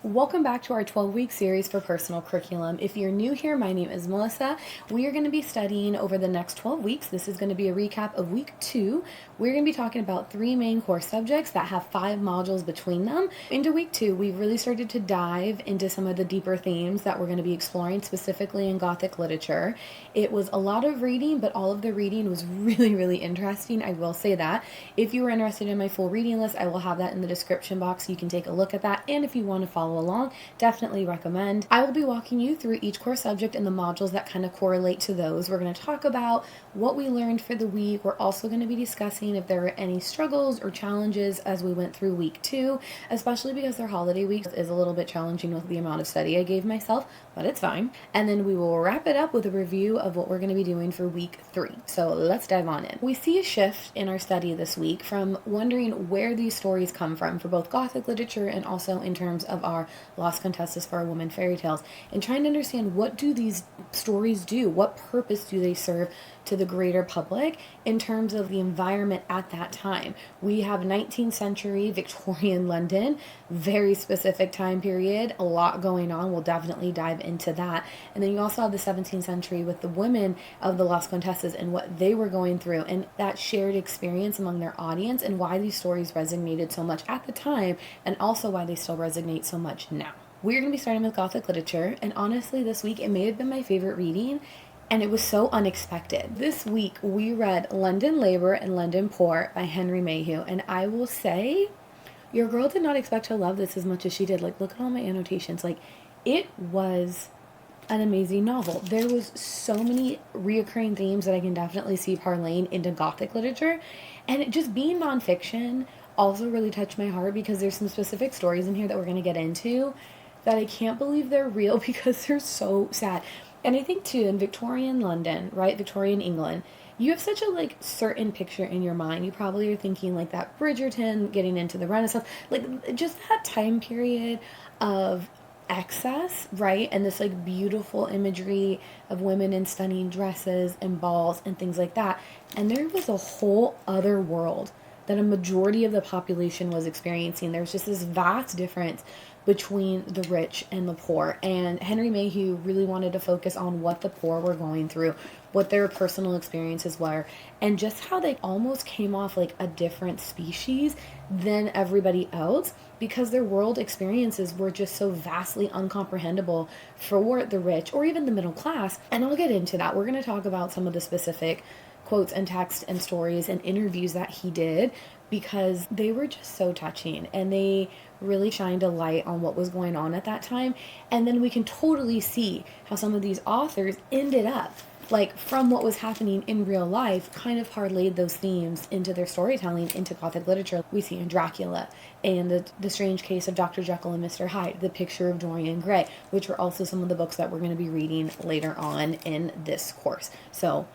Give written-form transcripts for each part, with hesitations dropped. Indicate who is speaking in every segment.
Speaker 1: Welcome back to our 12-week series for personal curriculum. If you're new here, my name is Melissa. We are going to be studying over the next 12 weeks. This is going to be a recap of week 2. We're going to be talking about 3 main course subjects that have 5 modules between them. Into week 2, we've really started to dive into some of the deeper themes that we're going to be exploring, specifically in Gothic literature. It was a lot of reading, but all of the reading was really interesting. I will say that. If you are interested in my full reading list, I will have that in the description box so you can take a look at that. And if you want to follow along, definitely recommend. I will be walking you through each core subject and the modules that kind of correlate to those. We're going to talk about what we learned for the week. We're also going to be discussing if there were any struggles or challenges as we went through week 2, especially because their holiday week is a little bit challenging with the amount of study I gave myself, but it's fine. And then we will wrap it up with a review of what we're going to be doing for week 3. So let's dive on in. We see a shift in our study this week from wondering where these stories come from for both Gothic literature and also in terms of our Lost Conteuses for our women fairy tales, and trying to understand what do these stories do, what purpose do they serve to the greater public in terms of the environment at that time. We have 19th century Victorian London, very specific time period, a lot going on. We'll definitely dive into that. And then you also have the 17th century with the women of the Lost Conteuses and what they were going through and that shared experience among their audience and why these stories resonated so much at the time and also why they still resonate so much now. We're going to be starting with Gothic literature, and honestly this week it may have been my favorite reading, and it was so unexpected. This week we read London Labour and London Poor by Henry Mayhew, and I will say your girl did not expect to love this as much as she did. Like, look at all my annotations. Like, it was an amazing novel. There was so many reoccurring themes that I can definitely see parlaying into Gothic literature, and it just being nonfiction also really touched my heart because there's some specific stories in here that we're going to get into that I can't believe they're real because they're so sad. And I think too, in Victorian London, right, Victorian England, you have such a like certain picture in your mind. You probably are thinking like that Bridgerton, getting into the Renaissance, like just that time period of excess, right? And this like beautiful imagery of women in stunning dresses and balls and things like that. And there was a whole other world that a majority of the population was experiencing. There was just this vast difference between the rich and the poor. And Henry Mayhew really wanted to focus on what the poor were going through, what their personal experiences were, and just how they almost came off like a different species than everybody else because their world experiences were just so vastly uncomprehendable for the rich or even the middle class. And I'll get into that. We're going to talk about some of the specific quotes and text and stories and interviews that he did because they were just so touching and they really shined a light on what was going on at that time. And then we can totally see how some of these authors ended up like from what was happening in real life, kind of parlayed those themes into their storytelling, into Gothic literature. We see in Dracula and the Strange Case of Dr. Jekyll and Mr. Hyde, The Picture of Dorian Gray, which are also some of the books that we're going to be reading later on in this course. So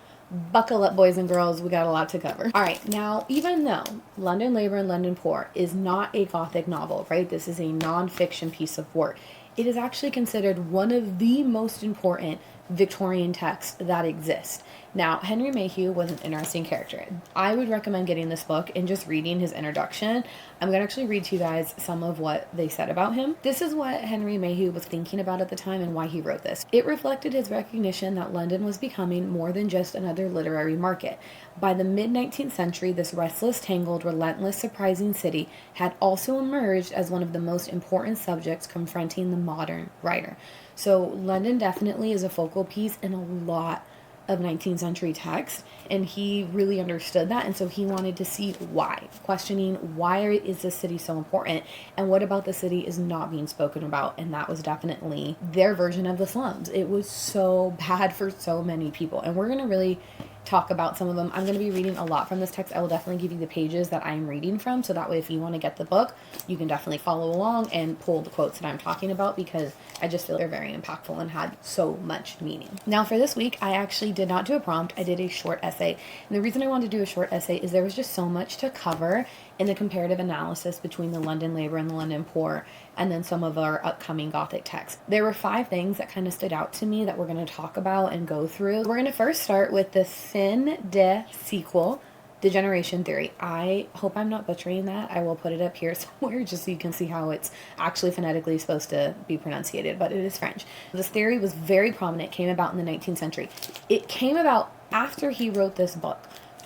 Speaker 1: buckle up, boys and girls, we got a lot to cover. All right, now, even though London Labour and London Poor is not a Gothic novel, right? This is a non-fiction piece of work. It is actually considered one of the most important Victorian texts that exist. Now, Henry Mayhew was an interesting character. I would recommend getting this book and just reading his introduction. I'm going to actually read to you guys some of what they said about him. This is what Henry Mayhew was thinking about at the time and why he wrote this. It reflected his recognition that London was becoming more than just another literary market. By the mid-19th century, this restless, tangled, relentless, surprising city had also emerged as one of the most important subjects confronting the modern writer. So London definitely is a focal piece in a lot of 19th century text, and he really understood that, and so he wanted to see why, questioning why is this city so important and what about the city is not being spoken about. And that was definitely their version of the slums. It was so bad for so many people, and we're going to really talk about some of them. I'm going to be reading a lot from this text. I will definitely give you the pages that I'm reading from, so that way if you want to get the book, you can definitely follow along and pull the quotes that I'm talking about, because I just feel they're very impactful and had so much meaning. Now for this week, I actually did not do a prompt. I did a short essay. And the reason I wanted to do a short essay is there was just so much to cover in the comparative analysis between the London Labour and the London Poor, and then some of our upcoming Gothic texts. There were 5 things that kind of stood out to me that we're going to talk about and go through. We're going to first start with the Fin de sequel Degeneration theory. I hope I'm not butchering that. I will put it up here somewhere just so you can see how it's actually phonetically supposed to be pronunciated, but it is French. This theory was very prominent, came about in the 19th century. It came about after he wrote this book,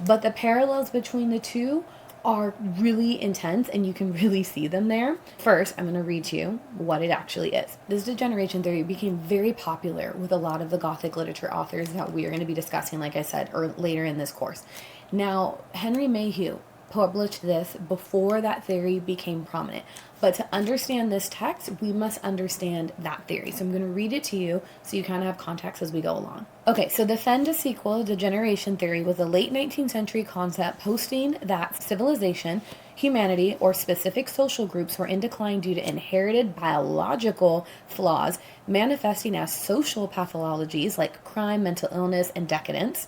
Speaker 1: but the parallels between the two are really intense and you can really see them there. First, I'm going to read to you what it actually is. This degeneration theory became very popular with a lot of the Gothic literature authors that we are going to be discussing, like I said, or later in this course. Now, Henry Mayhew published this before that theory became prominent. But to understand this text, we must understand that theory. So I'm going to read it to you so you kind of have context as we go along. Okay, so the fin de siècle degeneration theory was a late 19th century concept posting that civilization, humanity, or specific social groups were in decline due to inherited biological flaws manifesting as social pathologies like crime, mental illness, and decadence,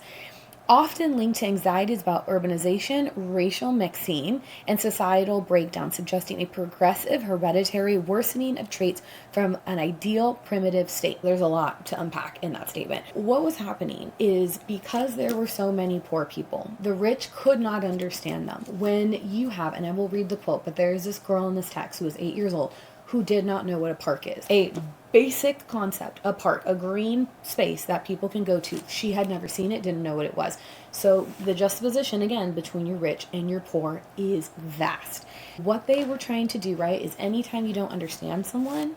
Speaker 1: often linked to anxieties about urbanization, racial mixing, and societal breakdown, suggesting a progressive hereditary worsening of traits from an ideal primitive state. There's a lot to unpack in that statement. What was happening is because there were so many poor people, the rich could not understand them. When you have, and I will read the quote, but there is this girl in this text who was 8 years old who did not know what a park is. A basic concept, a park, a green space that people can go to. She had never seen it, didn't know what it was. So the juxtaposition, again, between your rich and your poor is vast. What they were trying to do, right, is anytime you don't understand someone,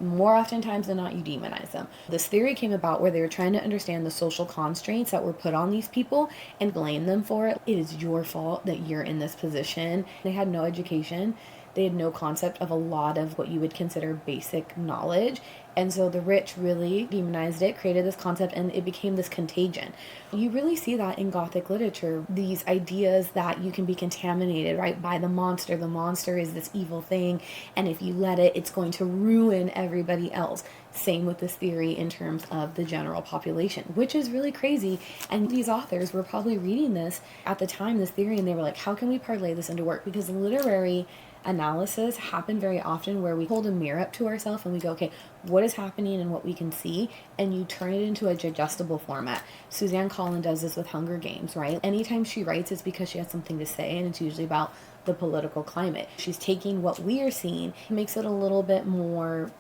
Speaker 1: more oftentimes than not, you demonize them. This theory came about where they were trying to understand the social constraints that were put on these people and blame them for it. It is your fault that you're in this position. They had no education. They had no concept of a lot of what you would consider basic knowledge. And so the rich really demonized it, created this concept, and it became this contagion. You really see that in Gothic literature, these ideas that you can be contaminated, right, by the monster. The monster is this evil thing, and if you let it, it's going to ruin everybody else. Same with this theory in terms of the general population, which is really crazy. And these authors were probably reading this at the time, this theory, and they were like, how can we parlay this into work? Because literary analysis happen very often where we hold a mirror up to ourselves and we go, okay, what is happening and what we can see, and you turn it into a digestible format. Suzanne Collin does this with Hunger Games, right? Anytime she writes, it's because she has something to say, and it's usually about the political climate. She's taking what we are seeing, makes it a little bit more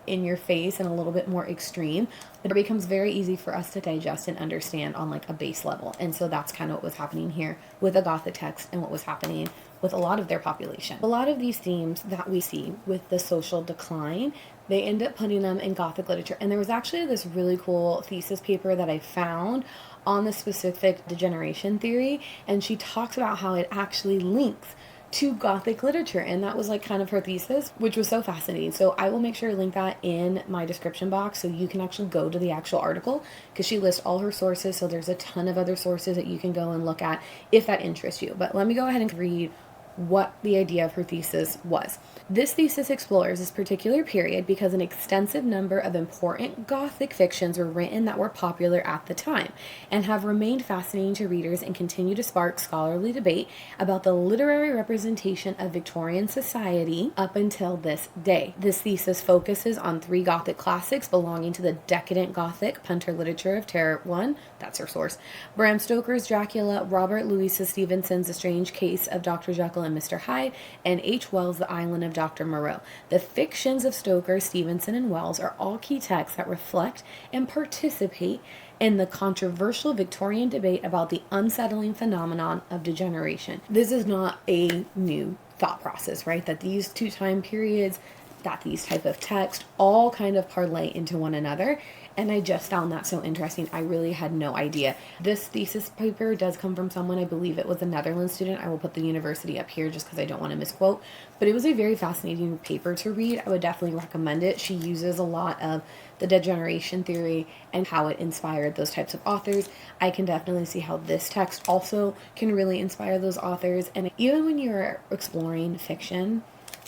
Speaker 1: in your face and a little bit more extreme, but it becomes very easy for us to digest and understand on like a base level. And so that's kind of what was happening here with the Gothic text and what was happening with a lot of their population. A lot of these themes that we see with the social decline, they end up putting them in Gothic literature. And there was actually this really cool thesis paper that I found on the specific degeneration theory, and she talks about how it actually links to Gothic literature, and that was like kind of her thesis, which was so fascinating. So I will make sure to link that in my description box so you can actually go to the actual article, because she lists all her sources, so there's a ton of other sources that you can go and look at if that interests you. But let me go ahead and read what the idea of her thesis was. This thesis explores this particular period because an extensive number of important Gothic fictions were written that were popular at the time and have remained fascinating to readers and continue to spark scholarly debate about the literary representation of Victorian society up until this day. This thesis focuses on 3 Gothic classics belonging to the decadent Gothic punter literature of terror. 1, that's her source, Bram Stoker's Dracula, Robert Louis Stevenson's The Strange Case of Dr. Jekyll and Mr. Hyde, and H. Wells' The Island of Dr. Moreau. The fictions of Stoker, Stevenson, and Wells are all key texts that reflect and participate in the controversial Victorian debate about the unsettling phenomenon of degeneration. This is not a new thought process, right? That these 2 time periods, that these type of text all kind of parlay into one another. And I just found that so interesting. I really had no idea. This thesis paper does come from someone, I believe it was a Netherlands student. I will put the university up here just because I don't want to misquote. But it was a very fascinating paper to read. I would definitely recommend it. She uses a lot of the degeneration theory and how it inspired those types of authors. I can definitely see how this text also can really inspire those authors. And even when you're exploring fiction,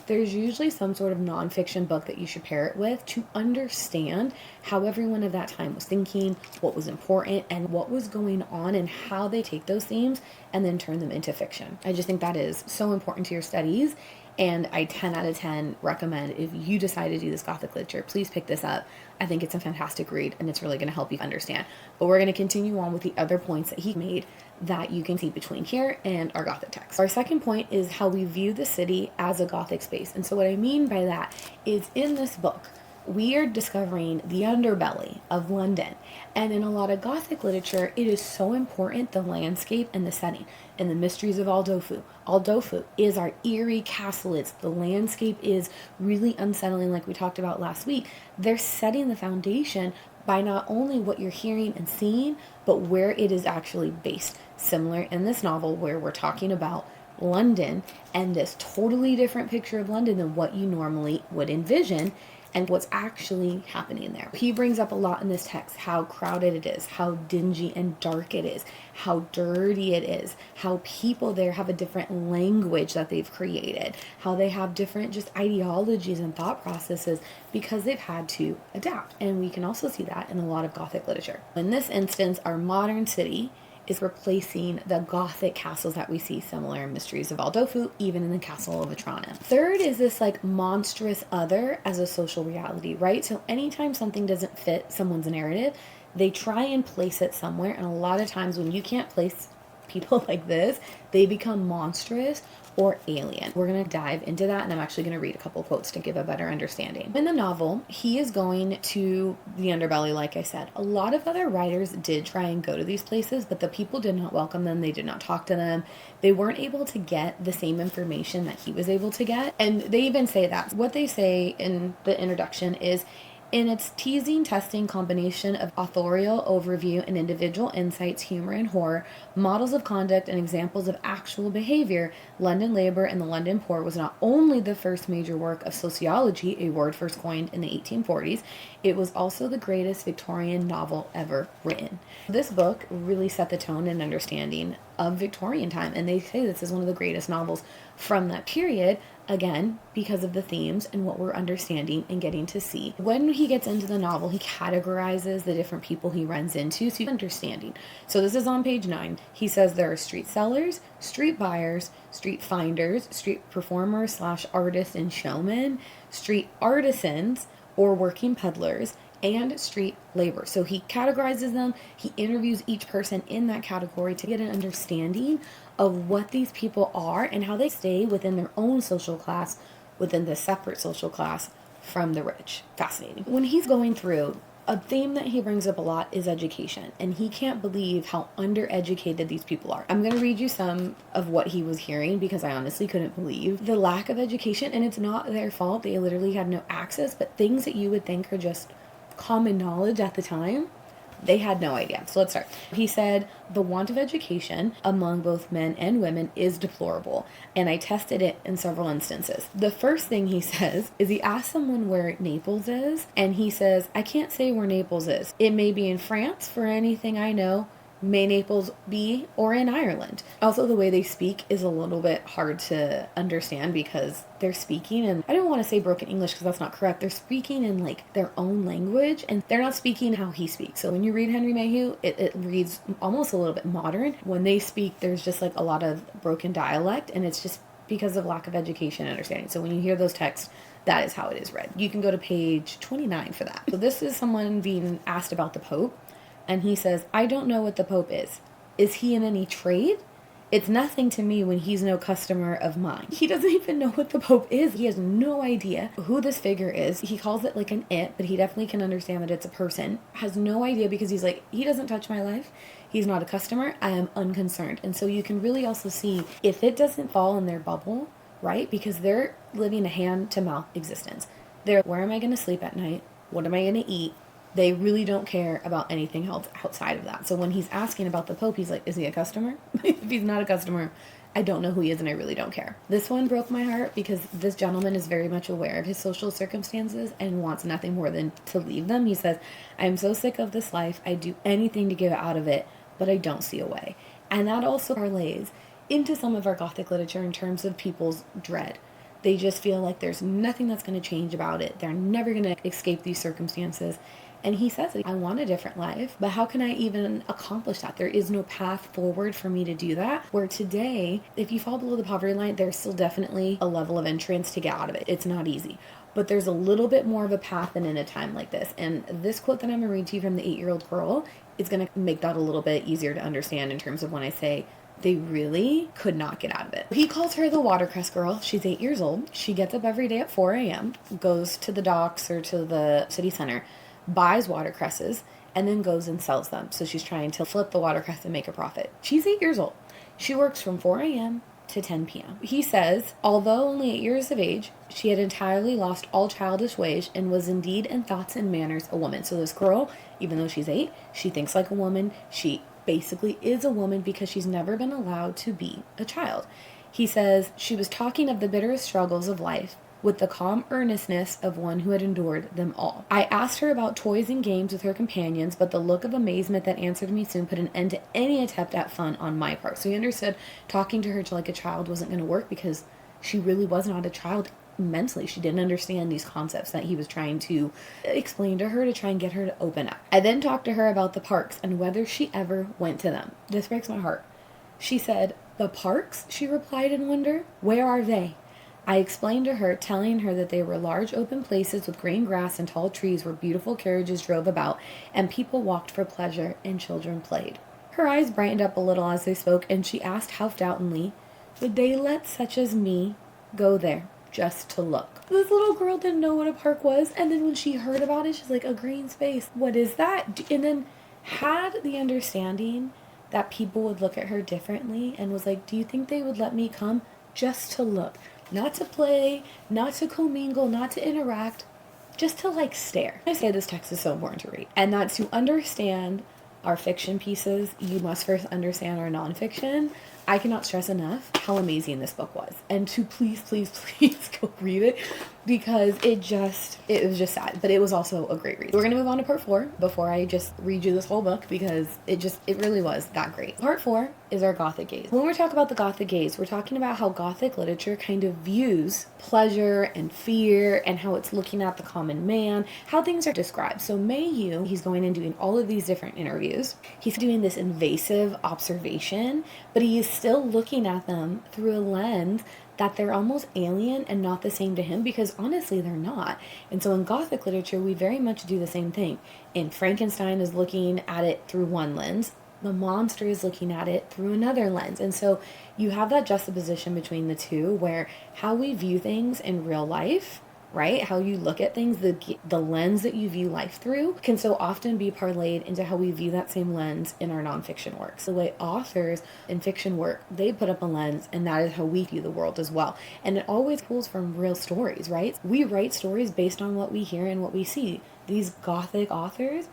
Speaker 1: there's usually some sort of nonfiction book that you should pair it with to understand how everyone of that time was thinking, what was important, and what was going on, and how they take those themes and then turn them into fiction. I just think that is so important to your studies And I 10 out of 10 recommend, if you decide to do this Gothic literature, please pick this up. I think it's a fantastic read, and it's really going to help you understand. But we're going to continue on with the other points that he made that you can see between here and our Gothic text. Our second point is how we view the city as a Gothic space. And so what I mean by that is, in this book, we are discovering the underbelly of London. And in a lot of Gothic literature, it is so important, the landscape and the setting. And the mysteries of Aldolfo. Aldolfo is our eerie castle. The landscape is really unsettling, like we talked about last week. They're setting the foundation by not only what you're hearing and seeing, but where it is actually based. Similar in this novel, where we're talking about London and this totally different picture of London than what you normally would envision, and what's actually happening there. He brings up a lot in this text how crowded it is, how dingy and dark it is, how dirty it is, how people there have a different language that they've created, how they have different just ideologies and thought processes because they've had to adapt. And we can also see that in a lot of Gothic literature. In this instance, our modern city is replacing the Gothic castles that we see similar in Mysteries of Aldolfo, even in the Castle of Otranto. Third is this like monstrous other as a social reality, right? So anytime something doesn't fit someone's narrative, they try and place it somewhere. And a lot of times when you can't place people like this, they become monstrous or alien. We're going to dive into that, and I'm actually going to read a couple quotes to give a better understanding. In the novel, he is going to the underbelly, like I said. A lot of other writers did try and go to these places, but the people did not welcome them. They did not talk to them. They weren't able to get the same information that he was able to get. And they even say that. What they say in the introduction is, in its teasing, testing combination of authorial overview and individual insights, humor and horror, models of conduct and examples of actual behavior, London Labor and the London Poor was not only the first major work of sociology, a word first coined in the 1840s, it was also the greatest Victorian novel ever written. This book really set the tone and understanding of Victorian time, and they say this is one of the greatest novels from that period, again, because of the themes and what we're understanding and getting to see. When he gets into the novel, he categorizes the different people he runs into, so you're understanding. So this is on page 9. He says there are street sellers, street buyers, street finders, street performers / artists and showmen, street artisans or working peddlers, and street labor. So he categorizes them. He interviews each person in that category to get an understanding of what these people are and how they stay within their own social class, within the separate social class from the rich. Fascinating. When he's going through, a theme that he brings up a lot is education, and he can't believe how undereducated these people are. I'm going to read you some of what he was hearing because I honestly couldn't believe the lack of education, and it's not their fault. They literally had no access, but things that you would think are just common knowledge at the time, they had no idea. So let's start. He said, the want of education among both men and women is deplorable, and I tested it in several instances. The first thing he says is he asks someone where Naples is, and he says, I can't say where Naples is. It may be in France, for anything I know. May Naples be, or in Ireland. Also, the way they speak is a little bit hard to understand because they're speaking, and I don't want to say broken English because that's not correct. They're speaking in like their own language, and they're not speaking how he speaks. So when you read Henry Mayhew, it reads almost a little bit modern. When they speak, there's just like a lot of broken dialect, and it's just because of lack of education and understanding. So when you hear those texts, that is how it is read. You can go to page 29 for that. So this is someone being asked about the Pope. And he says, I don't know what the Pope is. Is he in any trade? It's nothing to me when he's no customer of mine. He doesn't even know what the Pope is. He has no idea who this figure is. He calls it like an it, but he definitely can understand that it's a person. Has no idea because he's like, he doesn't touch my life. He's not a customer. I am unconcerned. And so you can really also see if it doesn't fall in their bubble, right? Because they're living a hand-to-mouth existence. They're, where am I going to sleep at night? What am I going to eat? They really don't care about anything else outside of that. So when he's asking about the Pope, he's like, is he a customer? If he's not a customer, I don't know who he is and I really don't care. This one broke my heart because this gentleman is very much aware of his social circumstances and wants nothing more than to leave them. He says, I'm so sick of this life. I'd do anything to get out of it, but I don't see a way. And that also parlays into some of our Gothic literature in terms of people's dread. They just feel like there's nothing that's going to change about it. They're never going to escape these circumstances. And he says, I want a different life, but how can I even accomplish that? There is no path forward for me to do that. Where today, if you fall below the poverty line, there's still definitely a level of entrance to get out of it. It's not easy. But there's a little bit more of a path than in a time like this. And this quote that I'm going to read to you from the 8-year-old girl is going to make that a little bit easier to understand in terms of when I say they really could not get out of it. He calls her the Watercress girl. She's 8 years old. She gets up every day at 4 a.m., goes to the docks or to the city center, buys watercresses, and then goes and sells them. So she's trying to flip the watercress and make a profit. She's 8 years old. She works from 4 a.m. to 10 p.m. He says, although only 8 years of age, she had entirely lost all childish ways and was indeed in thoughts and manners a woman. So this girl, even though she's 8, she thinks like a woman. She basically is a woman because she's never been allowed to be a child. He says, she was talking of the bitterest struggles of life with the calm earnestness of one who had endured them all. I asked her about toys and games with her companions, but the look of amazement that answered me soon put an end to any attempt at fun on my part. So he understood talking to her to like a child wasn't going to work because she really was not a child mentally. She didn't understand these concepts that he was trying to explain to her to try and get her to open up. I then talked to her about the parks and whether she ever went to them. This breaks my heart. She said, "The parks?" she replied in wonder. "Where are they?" I explained to her, telling her that they were large open places with green grass and tall trees where beautiful carriages drove about and people walked for pleasure and children played. Her eyes brightened up a little as they spoke, and she asked half-doubtingly, would they let such as me go there just to look? This little girl didn't know what a park was, and then when she heard about it, she's like, a green space, what is that? And then had the understanding that people would look at her differently and was like, do you think they would let me come just to look? Not to play, not to commingle, not to interact, just to like stare. I say this text is so important to read. And that to understand our fiction pieces, you must first understand our nonfiction. I cannot stress enough how amazing this book was. And to please, please, please go read it because it was just sad. But it was also a great read. We're going to move on to part 4 before I just read you this whole book because it really was that great. Part 4 is our Gothic gaze. When we talk about the Gothic gaze, we're talking about how Gothic literature kind of views pleasure and fear and how it's looking at the common man, how things are described. So he's going and doing all of these different interviews. He's doing this invasive observation, but he is still looking at them through a lens that they're almost alien and not the same to him because honestly they're not. And so in Gothic literature, we very much do the same thing. And Frankenstein is looking at it through one lens. The monster is looking at it through another lens. And so you have that juxtaposition between the two where how we view things in real life, right? How you look at things, the lens that you view life through can so often be parlayed into how we view that same lens in our nonfiction works. The way authors in fiction work, they put up a lens and that is how we view the world as well. And it always pulls from real stories, right? We write stories based on what we hear and what we see. These Gothic authors,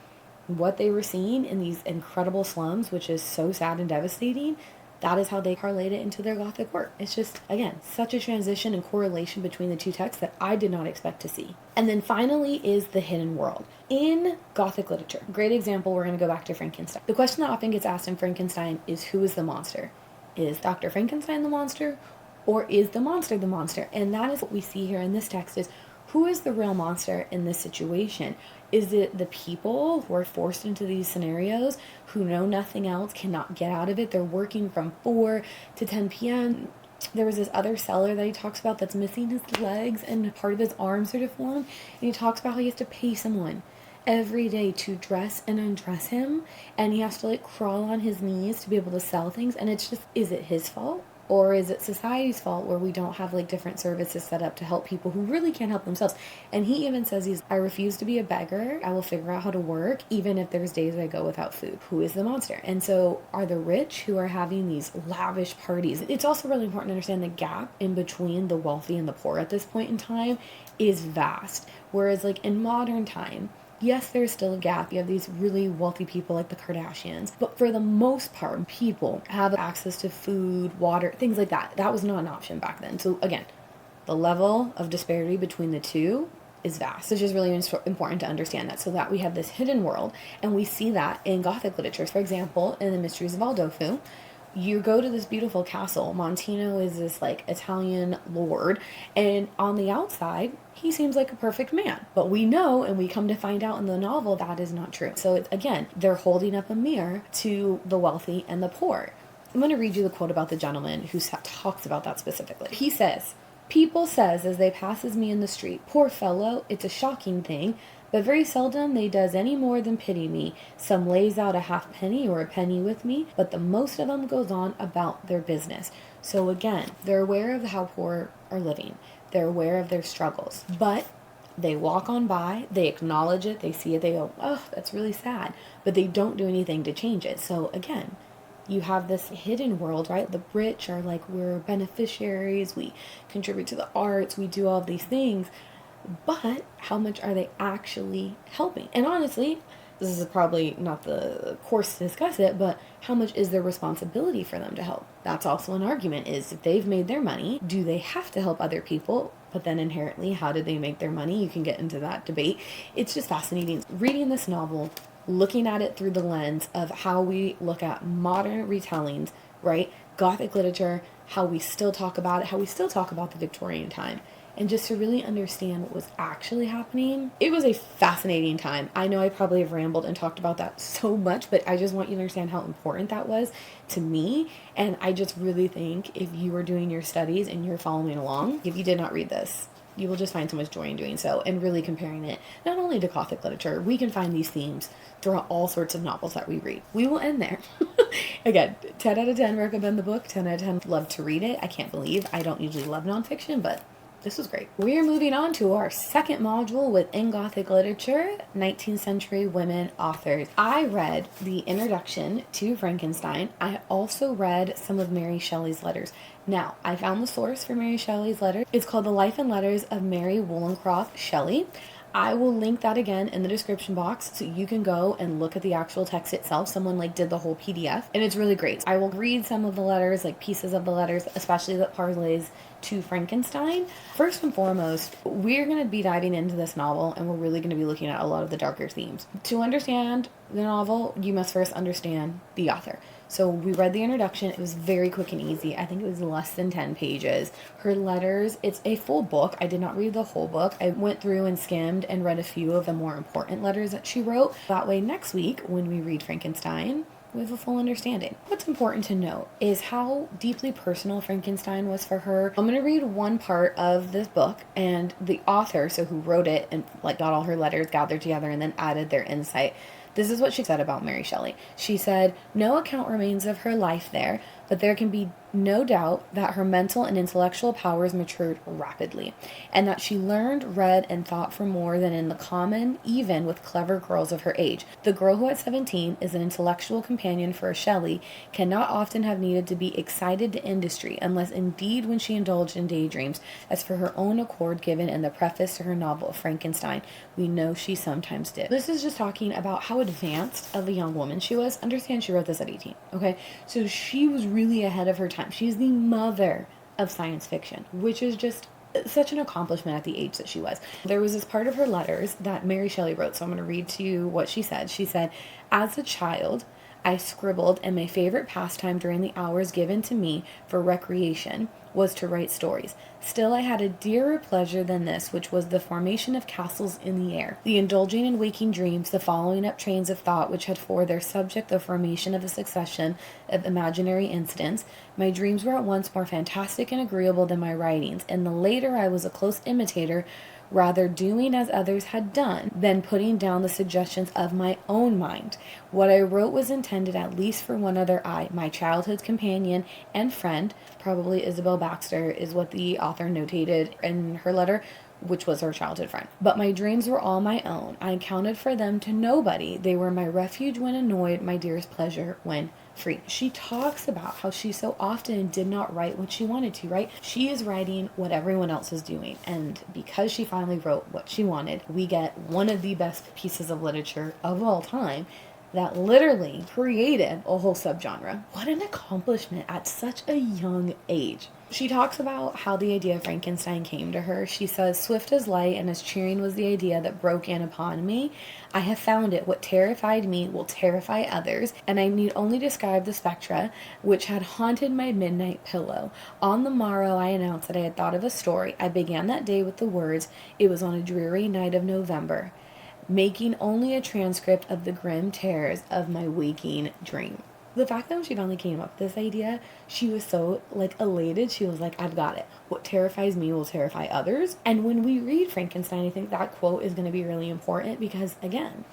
Speaker 1: what they were seeing in these incredible slums, which is so sad and devastating, that is how they parlayed it into their Gothic work. It's just, again, such a transition and correlation between the two texts that I did not expect to see. And then finally is the hidden world. In Gothic literature, great example, we're going to go back to Frankenstein. The question that often gets asked in Frankenstein is, who is the monster? Is Dr. Frankenstein the monster? Or is the monster the monster? And that is what we see here in this text is, who is the real monster in this situation? Is it the people who are forced into these scenarios, who know nothing else, cannot get out of it? They're working from 4 to 10 p.m. There was this other seller that he talks about that's missing his legs and part of his arms are deformed. And he talks about how he has to pay someone every day to dress and undress him. And he has to like crawl on his knees to be able to sell things. And it's just, is it his fault? Or is it society's fault where we don't have like different services set up to help people who really can't help themselves? And he even says I refuse to be a beggar. I will figure out how to work even if there's days I go without food. Who is the monster? And so are the rich who are having these lavish parties. It's also really important to understand the gap in between the wealthy and the poor at this point in time is vast. Whereas like in modern time, yes, there's still a gap. You have these really wealthy people like the Kardashians. But for the most part, people have access to food, water, things like that. That was not an option back then. So again, the level of disparity between the two is vast. It's just really important to understand that so that we have this hidden world. And we see that in Gothic literature. For example, in the Mysteries of Aldolfo, You go to this beautiful castle. Montino is this like Italian lord, and on the outside, he seems like a perfect man. But we know, and we come to find out in the novel, that is not true. So it's, again, they're holding up a mirror to the wealthy and the poor. I'm going to read you the quote about the gentleman who talks about that specifically. He says, "People says as they passes me in the street, 'Poor fellow, it's a shocking thing,' but very seldom they does any more than pity me. Some lays out a halfpenny or a penny with me, but the most of them goes on about their business." So again, they're aware of how poor are living. They're aware of their struggles, but they walk on by, they acknowledge it, they see it, they go, "Oh, that's really sad," but they don't do anything to change it. So again, you have this hidden world, right? The rich are like, we're beneficiaries, we contribute to the arts, we do all of these things, but how much are they actually helping? And honestly, this is probably not the course to discuss it, but how much is their responsibility for them to help? That's also an argument, is if they've made their money, do they have to help other people? But then inherently, how did they make their money? You can get into that debate. It's just fascinating. Reading this novel, looking at it through the lens of how we look at modern retellings, right? Gothic literature, how we still talk about it, how we still talk about the Victorian time. And just to really understand what was actually happening, it was a fascinating time. I know I probably have rambled and talked about that so much, but I just want you to understand how important that was to me. And I just really think if you were doing your studies and you're following along, if you did not read this, you will just find so much joy in doing so, and really comparing it not only to Gothic literature. We can find these themes throughout all sorts of novels that we read. We will end there. Again, 10 out of 10 recommend the book, 10 out of 10 love to read it. I can't believe I don't usually love nonfiction, but this was great. We're moving on to our second module within Gothic literature, 19th century women authors. I read the introduction to Frankenstein. I also read some of Mary Shelley's letters. Now, I found the source for Mary Shelley's letters. It's called The Life and Letters of Mary Wollstonecraft Shelley. I will link that again in the description box so you can go and look at the actual text itself. Someone did the whole PDF, and it's really great. I will read some of the letters, pieces of the letters, especially that parlays to Frankenstein. First and foremost, we're going to be diving into this novel, and we're really going to be looking at a lot of the darker themes. To understand the novel, you must first understand the author. So we read the introduction. It was very quick and easy. I think it was less than 10 pages. Her letters, it's a full book. I did not read the whole book. I went through and skimmed and read a few of the more important letters that she wrote. That way next week, when we read Frankenstein, we have a full understanding. What's important to note is how deeply personal Frankenstein was for her. I'm going to read one part of this book, and the author, so who wrote it and got all her letters gathered together and then added their insight. This is what she said about Mary Shelley. She said, "No account remains of her life there, but there can be no doubt that her mental and intellectual powers matured rapidly, and that she learned, read, and thought for more than in the common, even with clever girls of her age. The girl who at 17 is an intellectual companion for a Shelley cannot often have needed to be excited to industry, unless indeed when she indulged in daydreams, as for her own accord given in the preface to her novel Frankenstein, we know she sometimes did." This is just talking about how advanced of a young woman she was. Understand, she wrote this at 18, okay? So she was really ahead of her time. She's the mother of science fiction, which is just such an accomplishment at the age that she was. There was this part of her letters that Mary Shelley wrote, so I'm going to read to you what she said. She said, "As a child, I scribbled, and my favorite pastime during the hours given to me for recreation was to write stories. Still, I had a dearer pleasure than this, which was the formation of castles in the air, the indulging in waking dreams, the following up trains of thought which had for their subject the formation of a succession of imaginary incidents. My dreams were at once more fantastic and agreeable than my writings. In the later I was a close imitator, rather doing as others had done than putting down the suggestions of my own mind. What I wrote was intended at least for one other eye, my childhood's companion and friend," probably Isabel Baxter is what the author notated in her letter, which was her childhood friend. "But my dreams were all my own. I accounted for them to nobody. They were my refuge when annoyed, my dearest pleasure when free." She talks about how she so often did not write what she wanted to, right? She is writing what everyone else is doing. And because she finally wrote what she wanted, we get one of the best pieces of literature of all time that literally created a whole subgenre. What an accomplishment at such a young age. She talks about how the idea of Frankenstein came to her. She says, "Swift as light and as cheering was the idea that broke in upon me. I have found it. What terrified me will terrify others, and I need only describe the spectra which had haunted my midnight pillow. On the morrow I announced that I had thought of a story. I began that day with the words, 'It was on a dreary night of November,' making only a transcript of the grim terrors of my waking dream." The fact that when she finally came up with this idea, she was so, like, elated. She was like, "I've got it. What terrifies me will terrify others." And when we read Frankenstein, I think that quote is going to be really important because, again,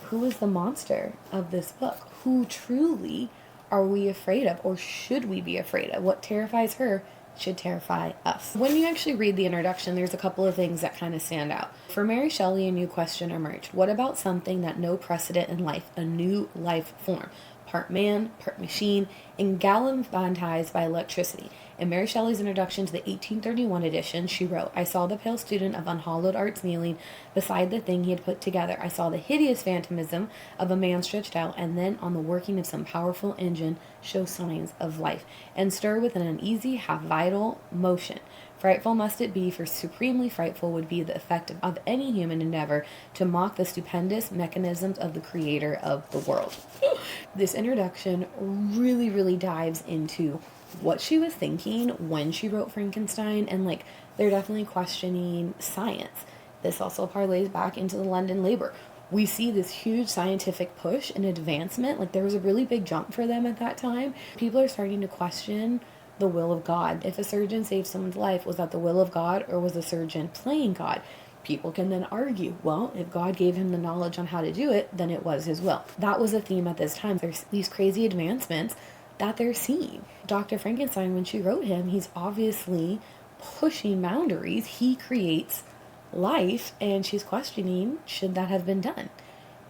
Speaker 1: who is the monster of this book? Who truly are we afraid of, or should we be afraid of? What terrifies her should terrify us. When you actually read the introduction, there's a couple of things that kind of stand out. For Mary Shelley, a new question emerged. What about something that no precedent in life, a new life form? Part man, part machine, and galvanized by electricity. In Mary Shelley's introduction to the 1831 edition, she wrote, "I saw the pale student of unhallowed arts kneeling beside the thing he had put together. I saw the hideous phantasm of a man stretched out, and then on the working of some powerful engine show signs of life, and stir with an uneasy, half-vital motion. Frightful must it be, for supremely frightful would be the effect of any human endeavor to mock the stupendous mechanisms of the creator of the world." This introduction really, really dives into what she was thinking when she wrote Frankenstein, and like they're definitely questioning science. This also parlays back into the London labor. We see this huge scientific push and advancement. Like there was a really big jump for them at that time. People are starting to question the will of God. If a surgeon saved someone's life, was that the will of God, or was the surgeon playing God? People can then argue, well, if God gave him the knowledge on how to do it, then it was his will. That was a theme at this time. There's these crazy advancements that they're seeing. Dr. Frankenstein, when she wrote him, he's obviously pushing boundaries. He creates life, and she's questioning, should that have been done?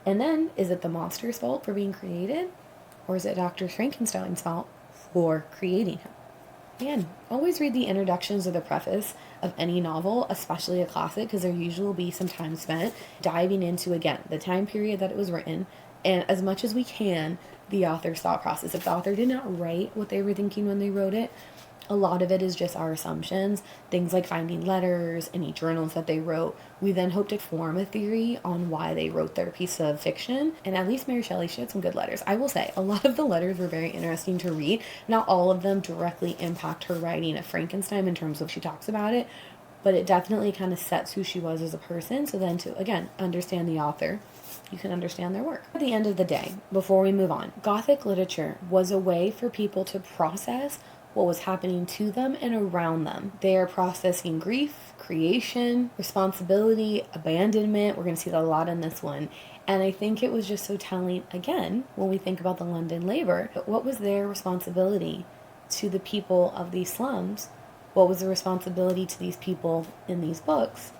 Speaker 1: And then, is it the monster's fault for being created? Or is it Dr. Frankenstein's fault for creating him? Again, always read the introductions or the preface of any novel, especially a classic, because there usually will be some time spent diving into, again, the time period that it was written, and as much as we can, the author's thought process. If the author did not write what they were thinking when they wrote it, a lot of it is just our assumptions. Things like finding letters, any journals that they wrote. We then hope to form a theory on why they wrote their piece of fiction. And at least Mary Shelley, she had some good letters. I will say, a lot of the letters were very interesting to read. Not all of them directly impact her writing of Frankenstein in terms of she talks about it, but it definitely kind of sets who she was as a person. So then to, again, understand the author, you can understand their work. At the end of the day, before we move on, Gothic literature was a way for people to process what was happening to them and around them. They are processing grief, creation, responsibility, abandonment. We're going to see that a lot in this one. And I think it was just so telling, again, when we think about the London labor, what was their responsibility to the people of these slums? What was the responsibility to these people in these books?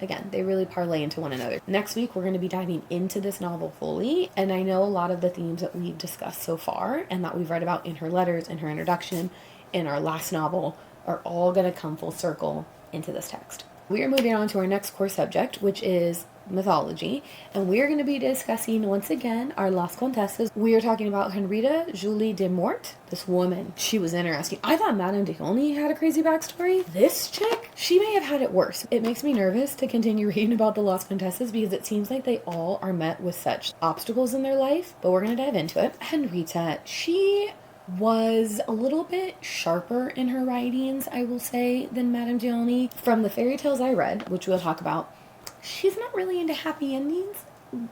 Speaker 1: Again, they really parlay into one another. Next week, we're going to be diving into this novel fully, and I know a lot of the themes that we've discussed so far and that we've read about in her letters, in her introduction, in our last novel, are all going to come full circle into this text. We are moving on to our next core subject, which is mythology, and we are going to be discussing once again our Lost Conteuses. We are talking about Henriette-Julie de Murat. This woman, she was interesting. I thought Madame d'Aulnay had a crazy backstory. This chick, she may have had it worse. It makes me nervous to continue reading about the Lost Conteuses because it seems like they all are met with such obstacles in their life, but we're going to dive into it. Henriette, she was a little bit sharper in her writings, I will say, than Madame d'Aulnay. From the fairy tales I read, which we'll talk about, she's not really into happy endings,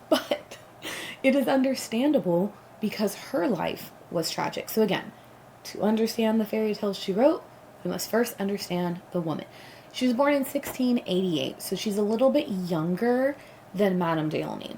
Speaker 1: but it is understandable because her life was tragic. So again, to understand the fairy tales she wrote, we must first understand the woman. She was born in 1688, so she's a little bit younger than Madame d'Aulnay.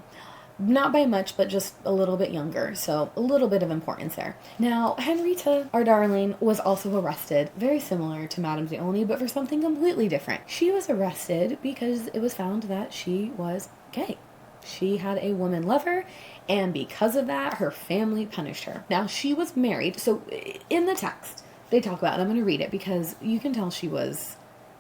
Speaker 1: Not by much, but just a little bit younger, so a little bit of importance there. Now, Henriette, our darling, was also arrested, very similar to Madame d'Aulnay, but for something completely different. She was arrested because it was found that she was gay. She had a woman lover, and because of that, her family punished her. Now, she was married, so in the text, they talk about it. I'm going to read it because you can tell she was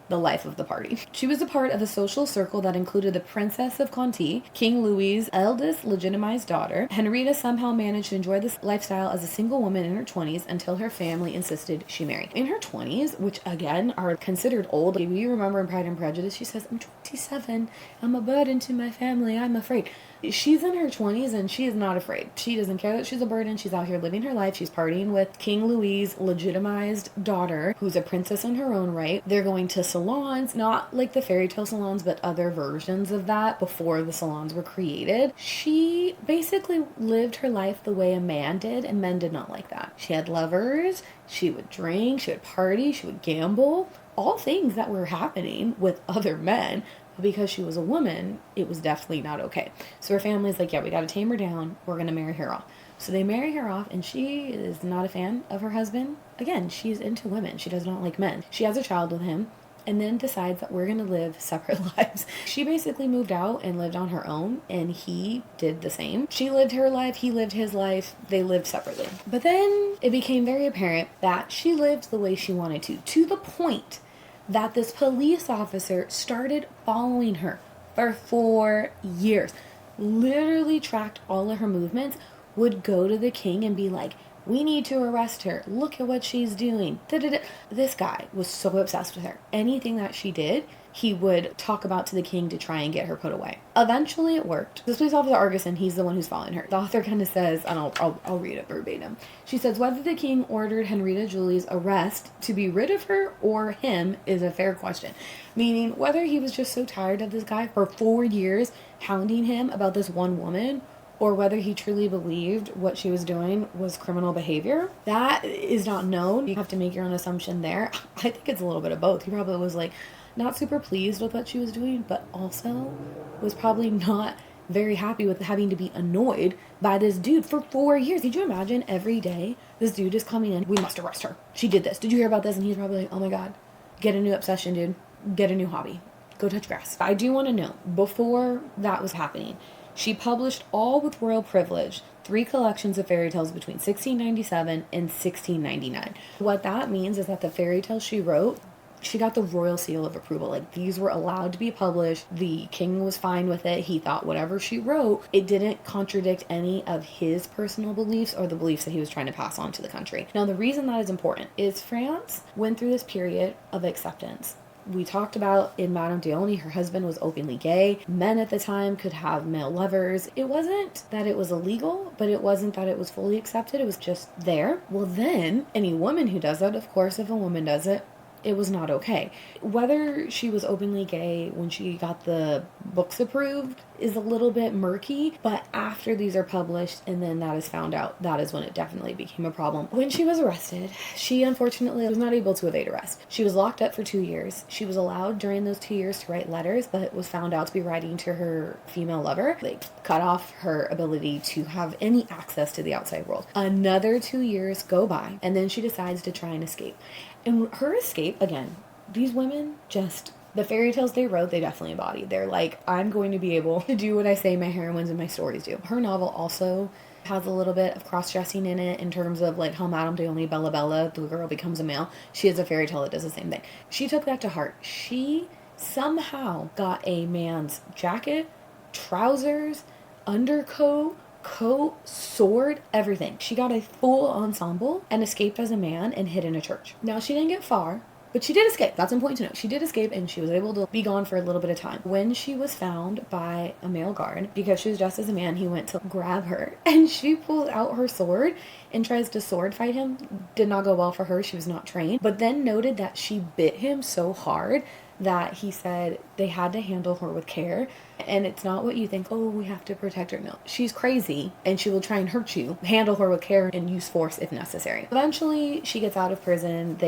Speaker 1: the life of the party. She was a part of a social circle that included the Princess of Conti, King Louis's eldest legitimized daughter. Henrietta somehow managed to enjoy this lifestyle as a single woman in her 20s until her family insisted she marry. In her 20s, which again are considered old, if you remember in Pride and Prejudice, she says, I'm 27, I'm a burden to my family, I'm afraid. She's in her 20s and she is not afraid. She doesn't care that she's a burden. She's out here living her life. She's partying with King Louis's legitimized daughter, who's a princess in her own right. They're going to salons, not like the fairy tale salons, but other versions of that before the salons were created. She basically lived her life the way a man did, and men did not like that. She had lovers, she would drink, she would party, she would gamble, all things that were happening with other men. But because she was a woman, it was definitely not okay. So her family's like, yeah, we got to tame her down. We're going to marry her off. So they marry her off, and she is not a fan of her husband. Again, she's into women. She does not like men. She has a child with him and then decides that we're going to live separate lives. She basically moved out and lived on her own, and he did the same. She lived her life. He lived his life. They lived separately. But then it became very apparent that she lived the way she wanted to the point that this police officer started following her for 4 years, literally tracked all of her movements, would go to the king and be like, we need to arrest her. Look at what she's doing. Da-da-da. This guy was so obsessed with her. Anything that she did, he would talk about to the king to try and get her put away. Eventually it worked. This police officer, Argison, he's the one who's following her. The author kind of says, and I'll read it verbatim. She says, whether the king ordered Henriette-Julie's arrest to be rid of her or him is a fair question. Meaning, whether he was just so tired of this guy for 4 years hounding him about this one woman, or whether he truly believed what she was doing was criminal behavior, that is not known. You have to make your own assumption there. I think it's a little bit of both. He probably was like, not super pleased with what she was doing, but also was probably not very happy with having to be annoyed by this dude for 4 years. Could you imagine every day this dude is coming in, we must arrest her. She did this. Did you hear about this? And he's probably like, oh my God, get a new obsession, dude. Get a new hobby. Go touch grass. I do want to know, before that was happening, she published, all with royal privilege, 3 collections of fairy tales between 1697 and 1699. What that means is that the fairy tales she wrote, she got the royal seal of approval. Like, these were allowed to be published. The king was fine with it. He thought whatever she wrote, it didn't contradict any of his personal beliefs or the beliefs that he was trying to pass on to the country. Now, the reason that is important is France went through this period of acceptance. We talked about in Madame d'Aulnay, her husband was openly gay. Men at the time could have male lovers. It wasn't that it was illegal, but it wasn't that it was fully accepted. It was just there. Well, then, any woman who does that, of course, if a woman does it, it was not okay. Whether she was openly gay when she got the books approved is a little bit murky, but after these are published and then that is found out, that is when it definitely became a problem. When she was arrested, she unfortunately was not able to evade arrest. She was locked up for 2 years. She was allowed during those 2 years to write letters, but was found out to be writing to her female lover. They cut off her ability to have any access to the outside world. Another 2 years go by, and then she decides to try and escape. And her escape, again, these women just, the fairy tales they wrote, they definitely embodied. They're like, I'm going to be able to do what I say my heroines and my stories do. Her novel also has a little bit of cross-dressing in it in terms of like how Madame d'Aulnay Bella, the girl becomes a male. She has a fairy tale that does the same thing. She took that to heart. She somehow got a man's jacket, trousers, undercoat, coat, sword, everything. She got a full ensemble and escaped as a man and hid in a church. Now, she didn't get far, but she did escape. That's important to know. She did escape, and she was able to be gone for a little bit of time. When she was found by a male guard, because she was dressed as a man, he went to grab her, and she pulled out her sword and tries to sword fight him. Did not go well for her. She was not trained, but then noted that she bit him so hard that he said they had to handle her with care. And it's not what you think, oh, we have to protect her. No, she's crazy and she will try and hurt you. Handle her with care and use force if necessary. Eventually, she gets out of prison.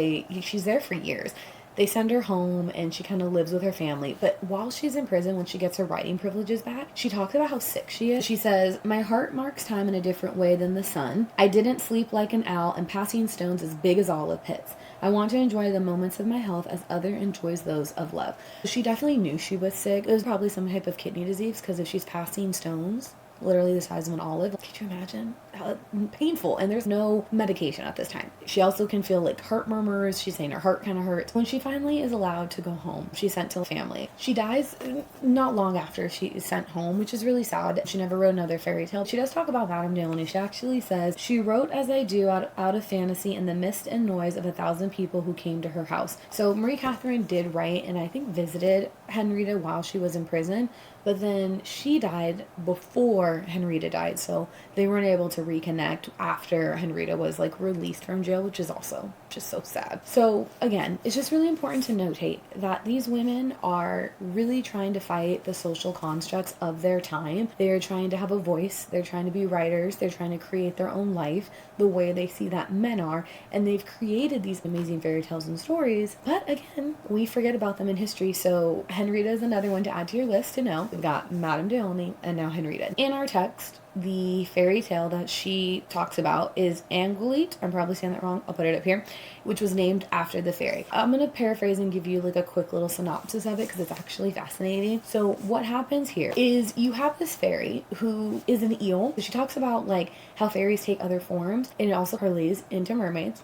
Speaker 1: She's there for years. They send her home and she kind of lives with her family. But while she's in prison, when she gets her writing privileges back, she talks about how sick she is. She says, my heart marks time in a different way than the sun. I didn't sleep like an owl and passing stones as big as olive pits. I want to enjoy the moments of my health as other enjoys those of love. She definitely knew she was sick. It was probably some type of kidney disease, because if she's passing stones, literally the size of an olive. Can you imagine? How painful. And there's no medication at this time. She also can feel like heart murmurs. She's saying her heart kind of hurts. When she finally is allowed to go home, she's sent to family. She dies not long after she is sent home, which is really sad. She never wrote another fairy tale. She does talk about Madame de Olney. She actually says, she wrote as I do out of fantasy in the mist and noise of 1,000 people who came to her house. So Marie Catherine did write and I think visited Henrietta while she was in prison, but then she died before Henrietta died, so they weren't able to reconnect after Henrietta was like released from jail, which is also just so sad. So again, it's just really important to notate that these women are really trying to fight the social constructs of their time. They are trying to have a voice. They're trying to be writers. They're trying to create their own life the way they see that men are, and they've created these amazing fairy tales and stories. But again, we forget about them in history, so Henrietta is another one to add to your list to know. We've got Madame de Olney and now Henrietta. In our text, the fairy tale that she talks about is Anguillette. I'm probably saying that wrong. I'll put it up here, which was named after the fairy. I'm going to paraphrase and give you like a quick little synopsis of it because it's actually fascinating. So what happens here is you have this fairy who is an eel. She talks about like how fairies take other forms, and it also parlays into mermaids.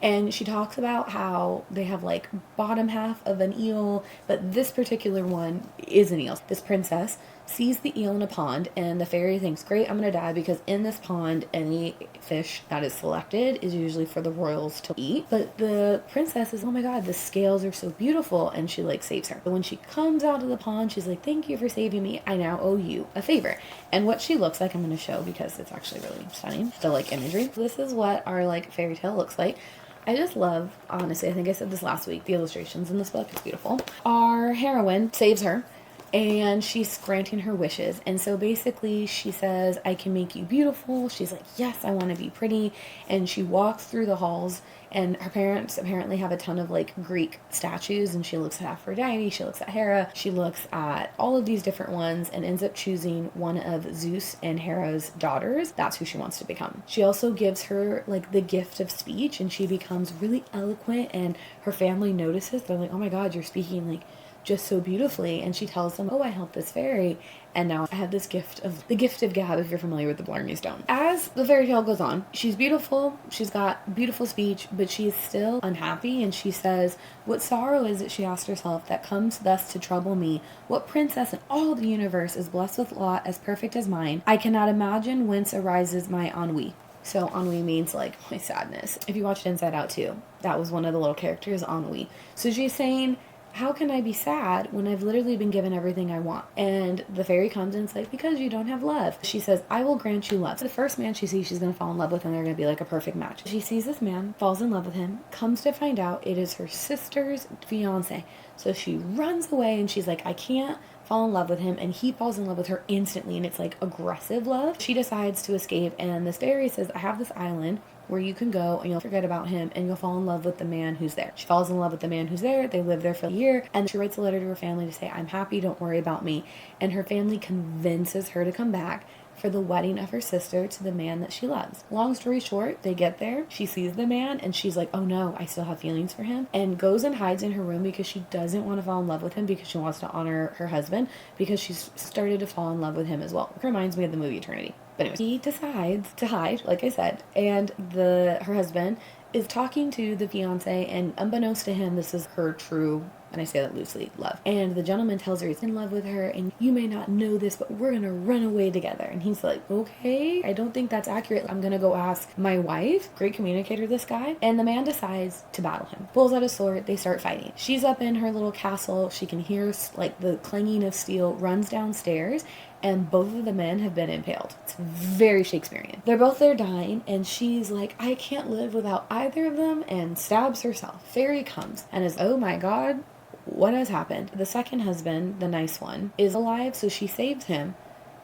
Speaker 1: And she talks about how they have like bottom half of an eel, but this particular one is an eel. This princess sees the eel in a pond, and the fairy thinks, great, I'm gonna die because in this pond any fish that is selected is usually for the royals to eat. But the princess is, oh my god, the scales are so beautiful, and she like saves her. But when she comes out of the pond, she's like, thank you for saving me, I now owe you a favor. And what she looks like, I'm gonna show because it's actually really stunning, the like imagery. This is what our like fairy tale looks like. I just love, honestly, I think I said this last week, the illustrations in this book. It's beautiful. Our heroine saves her, and she's granting her wishes. And so basically she says, I can make you beautiful. She's like, yes, I want to be pretty. And she walks through the halls, and her parents apparently have a ton of like Greek statues, and she looks at Aphrodite, she looks at Hera, she looks at all of these different ones and ends up choosing one of Zeus and Hera's daughters. That's who she wants to become. She also gives her like the gift of speech, and she becomes really eloquent, and her family notices. They're like, oh my god, you're speaking like just so beautifully. And she tells them, oh, I helped this fairy, and now I have this gift of the gift of gab, if you're familiar with the Blarney Stone. As the fairy tale goes on, she's beautiful, she's got beautiful speech, but she's still unhappy. And she says, what sorrow is it, she asked herself, that comes thus to trouble me? What princess in all the universe is blessed with lot as perfect as mine? I cannot imagine whence arises my ennui. So ennui means like my sadness. If you watched Inside Out too, that was one of the little characters, ennui. So she's saying, how can I be sad when I've literally been given everything I want? And the fairy comes and it's like, because you don't have love. She says, I will grant you love. So the first man she sees, she's going to fall in love with, and they're going to be like a perfect match. She sees this man, falls in love with him, comes to find out it is her sister's fiance. So she runs away, and she's like, I can't fall in love with him, and he falls in love with her instantly, and it's like aggressive love. She decides to escape, and this fairy says, I have this island where you can go and you'll forget about him and you'll fall in love with the man who's there. She falls in love with the man who's there. They live there for a year, and she writes a letter to her family to say, I'm happy, don't worry about me. And her family convinces her to come back for the wedding of her sister to the man that she loves. Long story short, they get there, she sees the man, and she's like, oh no, I still have feelings for him, and goes and hides in her room because she doesn't want to fall in love with him, because she wants to honor her husband, because she's started to fall in love with him as well. It reminds me of the movie Eternity. But anyway, he decides to hide, like I said, and her husband is talking to the fiance, and unbeknownst to him, this is her true, and I say that loosely, love. And the gentleman tells her he's in love with her, and you may not know this, but we're gonna run away together. And he's like, okay, I don't think that's accurate. I'm gonna go ask my wife. Great communicator, this guy. And the man decides to battle him. Pulls out a sword, they start fighting. She's up in her little castle, she can hear like the clanging of steel, runs downstairs, and both of the men have been impaled. It's very Shakespearean. They're both there dying, and she's like, I can't live without either of them, and stabs herself. Fairy comes and is, oh my god, what has happened? The second husband, the nice one, is alive, so she saves him,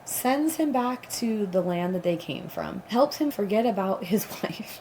Speaker 1: sends him back to the land that they came from, helps him forget about his wife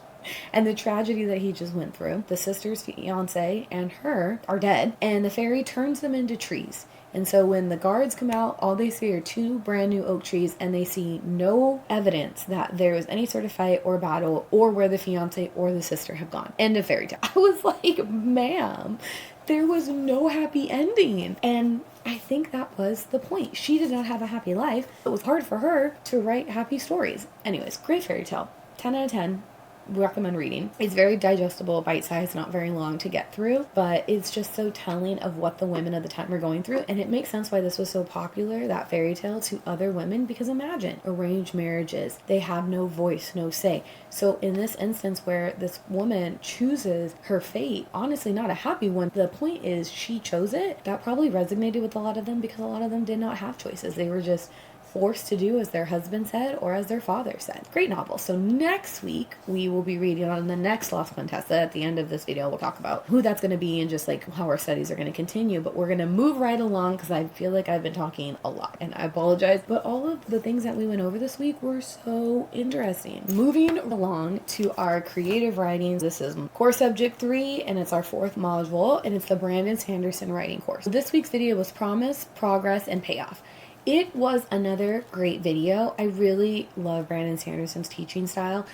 Speaker 1: and the tragedy that he just went through. The sister's fiance and her are dead, and the fairy turns them into trees. And so when the guards come out, all they see are 2 brand new oak trees, and they see no evidence that there was any sort of fight or battle or where the fiance or the sister have gone. End of fairy tale. I was like, ma'am, there was no happy ending. And I think that was the point. She did not have a happy life. It was hard for her to write happy stories. Anyways, great fairy tale. 10 out of 10. Recommend reading. It's very digestible, bite-sized, not very long to get through, but it's just so telling of what the women of the time were going through, and it makes sense why this was so popular, that fairy tale, to other women, because imagine, arranged marriages, they have no voice, no say. So in this instance where this woman chooses her fate, honestly not a happy one, the point is she chose it, that probably resonated with a lot of them because a lot of them did not have choices. They were just forced to do as their husband said or as their father said. Great novel. So next week we will be reading on the next Lost Contessa. At the end of this video we'll talk about who that's going to be and just like how our studies are going to continue, but we're going to move right along because I feel like I've been talking a lot and I apologize, but all of the things that we went over this week were so interesting. Moving along to our creative writing. This is core subject 3 and it's our 4th module and it's the Brandon Sanderson writing course. This week's video was promise, progress, and payoff. It was another great video. I really love Brandon Sanderson's teaching style.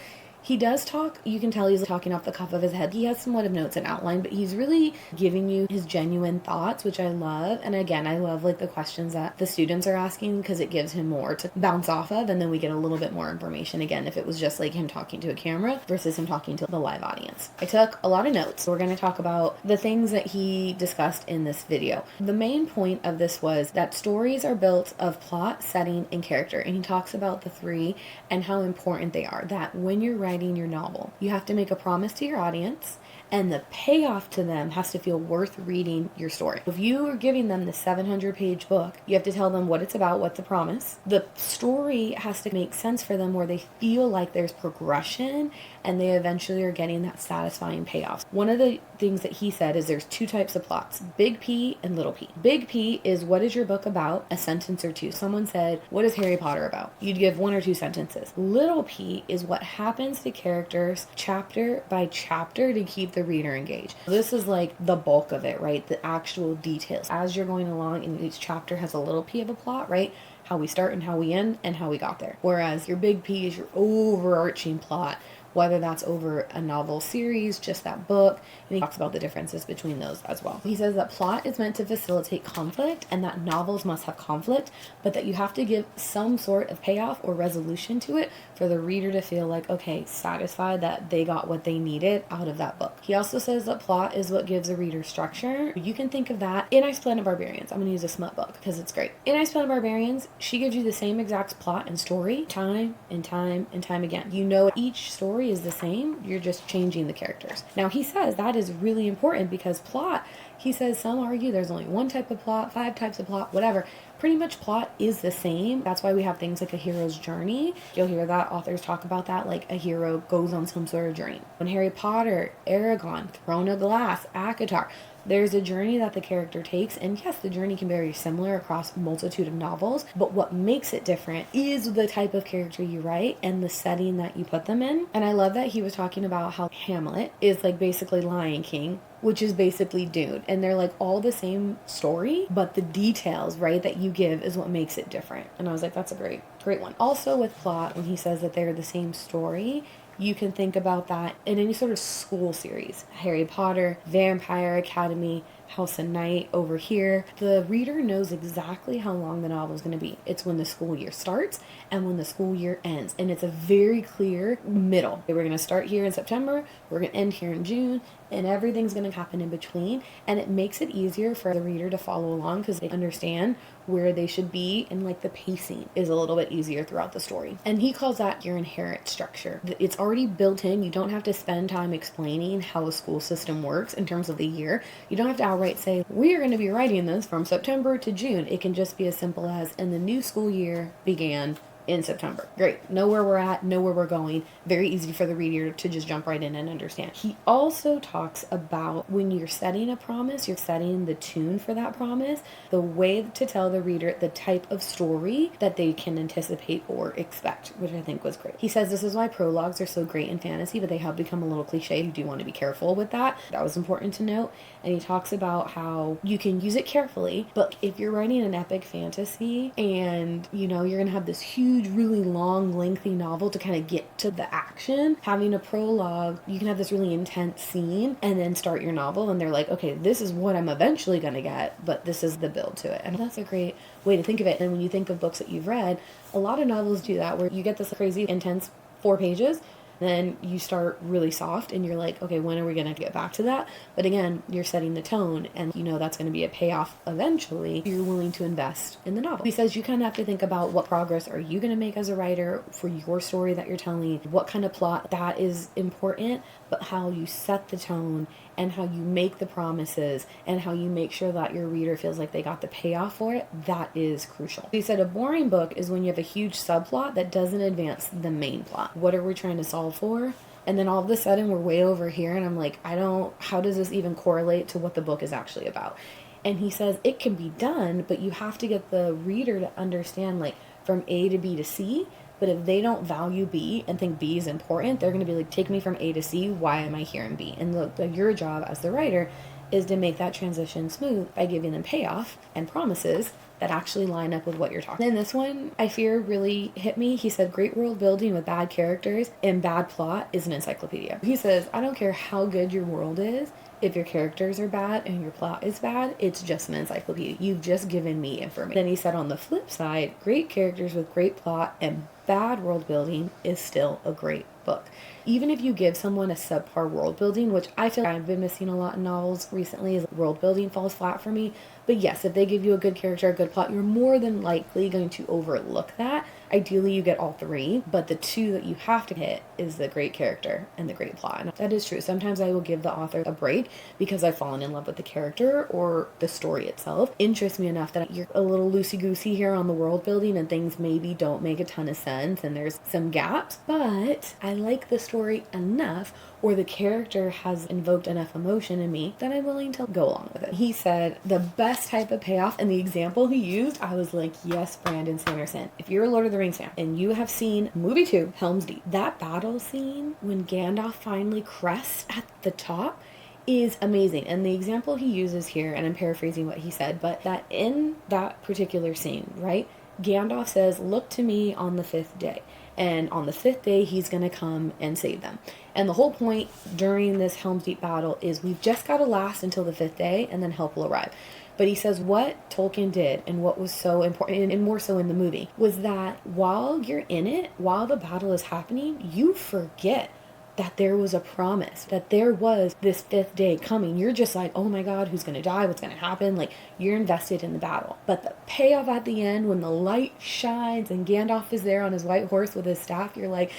Speaker 1: He does talk, you can tell he's talking off the cuff of his head. He has somewhat of notes and outline, but he's really giving you his genuine thoughts, which I love. And again, I love like the questions that the students are asking because it gives him more to bounce off of. And then we get a little bit more information again, if it was just like him talking to a camera versus him talking to the live audience. I took a lot of notes. We're going to talk about the things that he discussed in this video. The main point of this was that stories are built of plot, setting, and character. And he talks about the 3 and how important they are. That when you're writing your novel, you have to make a promise to your audience and the payoff to them has to feel worth reading your story. If you are giving them the 700-page book, you have to tell them what it's about, what's the promise. The story has to make sense for them where they feel like there's progression and they eventually are getting that satisfying payoff. One of the things that he said is there's 2 types of plots, big P and little p. Big P is what is your book about? A sentence or 2. Someone said, what is Harry Potter about? You'd give 1 or 2 sentences. Little p is what happens to characters chapter by chapter to keep the reader engaged. This is like the bulk of it, right? The actual details. As you're going along and each chapter has a little p of a plot, right? How we start and how we end and how we got there. Whereas your big P is your overarching plot, whether that's over a novel series, just that book, and he talks about the differences between those as well. He says that plot is meant to facilitate conflict and that novels must have conflict, but that you have to give some sort of payoff or resolution to it for the reader to feel like, okay, satisfied that they got what they needed out of that book. He also says that plot is what gives a reader structure. You can think of that in Ice Planet Barbarians. I'm going to use a smut book because it's great. In Ice Planet Barbarians, she gives you the same exact plot and story time and time and time again. You know each story is the same, you're just changing the characters. Now he says that is really important because plot, he says some argue there's only 1 type of plot, 5 types of plot, whatever. Pretty much plot is the same. That's why we have things like a hero's journey. You'll hear that authors talk about that, like a hero goes on some sort of journey. When Harry Potter, Aragon, Throne of Glass, ACOTAR, there's a journey that the character takes, and yes, the journey can be very similar across a multitude of novels, but what makes it different is the type of character you write and the setting that you put them in. And I love that he was talking about how Hamlet is like basically Lion King, which is basically Dune, and they're like all the same story, but the details, right, that you give is what makes it different. And I was like, that's a great one. Also with plot, when he says that they're the same story, you can think about that in any sort of school series. Harry Potter, Vampire Academy, House of Night over here. The reader knows exactly how long the novel is going to be. It's when the school year starts and when the school year ends. And it's a very clear middle. We're going to start here in September, we're going to end here in June, and everything's going to happen in between. And it makes it easier for the reader to follow along because they understand where they should be, and like the pacing is a little bit easier throughout the story. And he calls that your inherent structure. It's already built in. You don't have to spend time explaining how a school system works in terms of the year. You don't have to outright say, we are going to be writing this from September to June. It can just be as simple as, and the new school year began in September. Great. Know where we're at, know where we're going. Very easy for the reader to just jump right in and understand. He also talks about when you're setting a promise, you're setting the tune for that promise, the way to tell the reader the type of story that they can anticipate or expect, which I think was great. He says this is why prologues are so great in fantasy, but they have become a little cliche. You do want to be careful with that. That was important to note. And he talks about how you can use it carefully, but if you're writing an epic fantasy and, you know, you're going to have this huge huge, really long, lengthy novel to kind of get to the action. Having a prologue, you can have this really intense scene and then start your novel, and they're like, okay, this is what I'm eventually going to get, but this is the build to it. And that's a great way to think of it. And when you think of books that you've read, a lot of novels do that, where you get this crazy, intense 4 pages, then you start really soft and you're like, okay, when are we going to get back to that? But again, you're setting the tone, and you know that's going to be a payoff eventually. You're willing to invest in the novel. He says you kind of have to think about what progress are you going to make as a writer for your story that you're telling, what kind of plot, that is important, but how you set the tone and how you make the promises and how you make sure that your reader feels like they got the payoff for it, that is crucial. He said a boring book is when you have a huge subplot that doesn't advance the main plot. What are we trying to solve for? And then all of a sudden we're way over here and I'm like, how does this even correlate to what the book is actually about? And he says it can be done, but you have to get the reader to understand, like, from A to B to C. But if they don't value B and think B is important, they're going to be like, take me from A to C. Why am I here in B? And your job as the writer is to make that transition smooth by giving them payoff and promises that actually line up with what you're talking. And this one, I fear, really hit me. He said, great world building with bad characters and bad plot is an encyclopedia. He says, I don't care how good your world is. If your characters are bad and your plot is bad, it's just an encyclopedia. You've just given me information. Then he said on the flip side, great characters with great plot and bad world building is still a great book. Even if you give someone a subpar world building, which I feel like I've been missing a lot in novels recently, is world building falls flat for me. But yes, if they give you a good character, a good plot, you're more than likely going to overlook that. Ideally, you get all 3, but the 2 that you have to hit is the great character and the great plot. And that is true. Sometimes I will give the author a break because I've fallen in love with the character or the story itself. Interests me enough that you're a little loosey-goosey here on the world building and things maybe don't make a ton of sense and there's some gaps, but I like the story enough, or the character has invoked enough emotion in me that I'm willing to go along with it. He said the best type of payoff, and the example he used, I was like, yes, Brandon Sanderson. If you're a Lord of the Rings fan and you have seen movie 2, Helm's Deep, that battle scene when Gandalf finally crests at the top is amazing. And the example he uses here, and I'm paraphrasing what he said, but that in that particular scene, right, Gandalf says, look to me on the 5th day. And on the 5th day, he's going to come and save them. And the whole point during this Helm's Deep battle is we've just got to last until the 5th day, and then help will arrive. But he says what Tolkien did, and what was so important, and more so in the movie, was that while you're in it, while the battle is happening, you forget that there was a promise, that there was this 5th day coming. You're just like, oh my God, who's going to die? What's going to happen? Like, you're invested in the battle. But the payoff at the end, when the light shines and Gandalf is there on his white horse with his staff, you're like,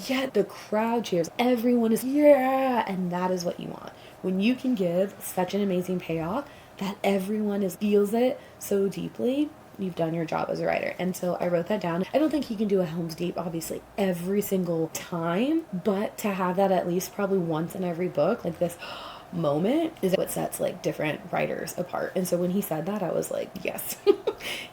Speaker 1: yeah, the crowd cheers. Everyone is, yeah. And that is what you want. When you can give such an amazing payoff that everyone feels it so deeply, you've done your job as a writer. And so I wrote that down. I don't think he can do a Helm's Deep, obviously, every single time, but to have that at least probably once in every book, like this moment, is what sets like different writers apart. And so when he said that, I was like, yes.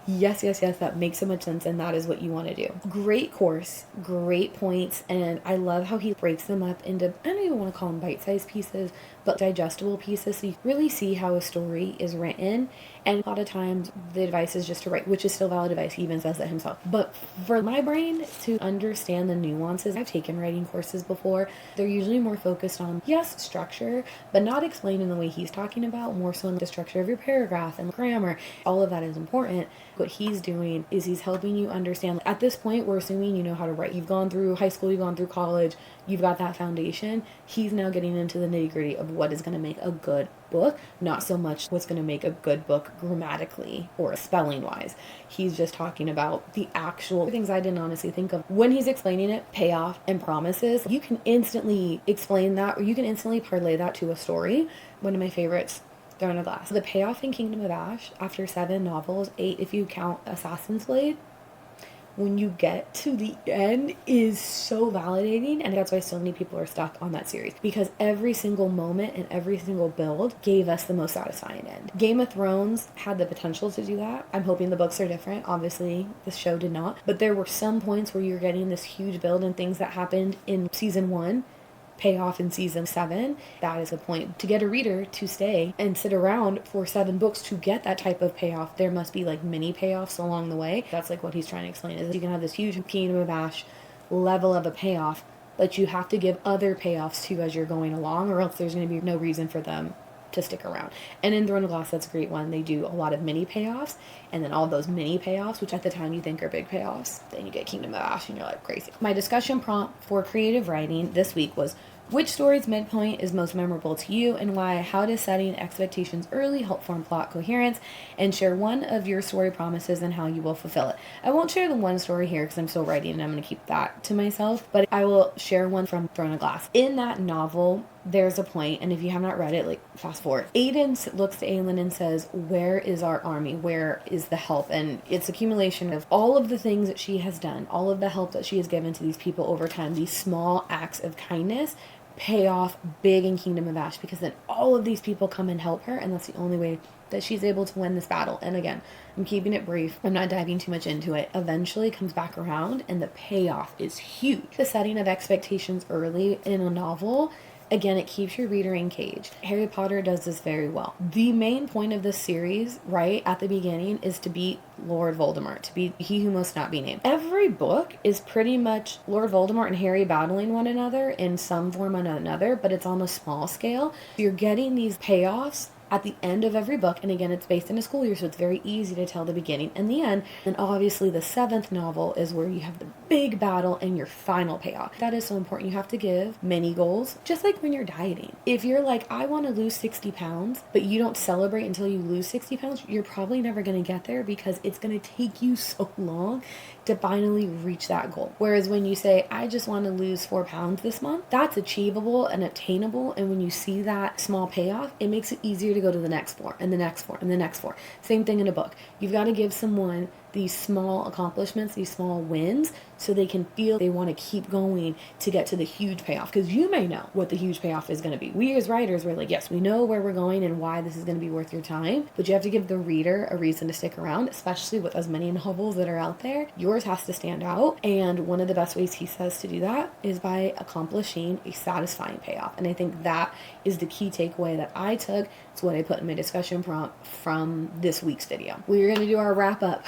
Speaker 1: yes, that makes so much sense, and that is what you want to do. Great course, great points, and I love how he breaks them up into, I don't even want to call them bite-sized pieces, but digestible pieces, so you really see how a story is written. And a lot of times the advice is just to write, which is still valid advice. He even says that himself. But for my brain to understand the nuances, I've taken writing courses before. They're usually more focused on, yes, structure, but not explained in the way he's talking about, more so in the structure of your paragraph and grammar. All of that is important. What he's doing is he's helping you understand. At this point, we're assuming you know how to write. You've gone through high school, you've gone through college, you've got that foundation. He's now getting into the nitty-gritty of what is going to make a good book, not so much what's going to make a good book grammatically or spelling wise. He's just talking about the actual things I didn't honestly think of when he's explaining it. Payoff and promises, you can instantly explain that, or you can instantly parlay that to a story. One of my favorites, Thrown in a Glass. The payoff in Kingdom of Ash, after 7 novels, 8 if you count Assassin's Blade, when you get to the end, is so validating, and that's why so many people are stuck on that series, because every single moment and every single build gave us the most satisfying end. Game of Thrones had the potential to do that. I'm hoping the books are different. Obviously the show did not, but there were some points where you're getting this huge build and things that happened in season 1 payoff in season 7, that is the point. To get a reader to stay and sit around for 7 books to get that type of payoff, there must be like mini payoffs along the way. That's like what he's trying to explain, is you can have this huge Kingdom of Ash level of a payoff, but you have to give other payoffs too as you're going along, or else there's going to be no reason for them to stick around. And in Throne of Glass, that's a great one. They do a lot of mini payoffs, and then all those mini payoffs, which at the time you think are big payoffs, then you get Kingdom of Ash and you're like crazy. My discussion prompt for creative writing this week was, which story's midpoint is most memorable to you and why? How does setting expectations early help form plot coherence? And share one of your story promises and how you will fulfill it. I won't share the one story here because I'm still writing and I'm going to keep that to myself, but I will share one from Throne of Glass. In that novel, there's a point, and if you have not read it, like, fast forward. Aiden looks to Aelin and says, where is our army? Where is the help? And it's accumulation of all of the things that she has done, all of the help that she has given to these people over time, these small acts of kindness pay off big in Kingdom of Ash, because then all of these people come and help her, and that's the only way that she's able to win this battle. And again, I'm keeping it brief, I'm not diving too much into it. Eventually comes back around and the payoff is huge. The setting of expectations early in a novel, again, it keeps your reader engaged. Harry Potter does this very well. The main point of this series, right at the beginning, is to beat Lord Voldemort, to be he who must not be named. Every book is pretty much Lord Voldemort and Harry battling one another in some form or another, but it's on a small scale. You're getting these payoffs at the end of every book, and again, it's based in a school year, so it's very easy to tell the beginning and the end. And obviously the 7th novel is where you have the big battle and your final payoff. That is so important. You have to give many goals, just like when you're dieting. If you're like, I want to lose 60 pounds, but you don't celebrate until you lose 60 pounds, you're probably never going to get there, because it's going to take you so long to finally reach that goal. Whereas when you say, I just want to lose 4 pounds this month, that's achievable and attainable. And when you see that small payoff, it makes it easier to go to the next 4 and the next 4 and the next 4. Same thing in a book. You've got to give someone these small accomplishments, these small wins, so they can feel they want to keep going to get to the huge payoff, because you may know what the huge payoff is going to be. We as writers, we're like, yes, we know where we're going and why this is going to be worth your time, but you have to give the reader a reason to stick around, especially with as many novels that are out there. Yours has to stand out, and one of the best ways he says to do that is by accomplishing a satisfying payoff. And I think that is the key takeaway that I took. It's what I put in my discussion prompt from this week's video. We're going to do our wrap up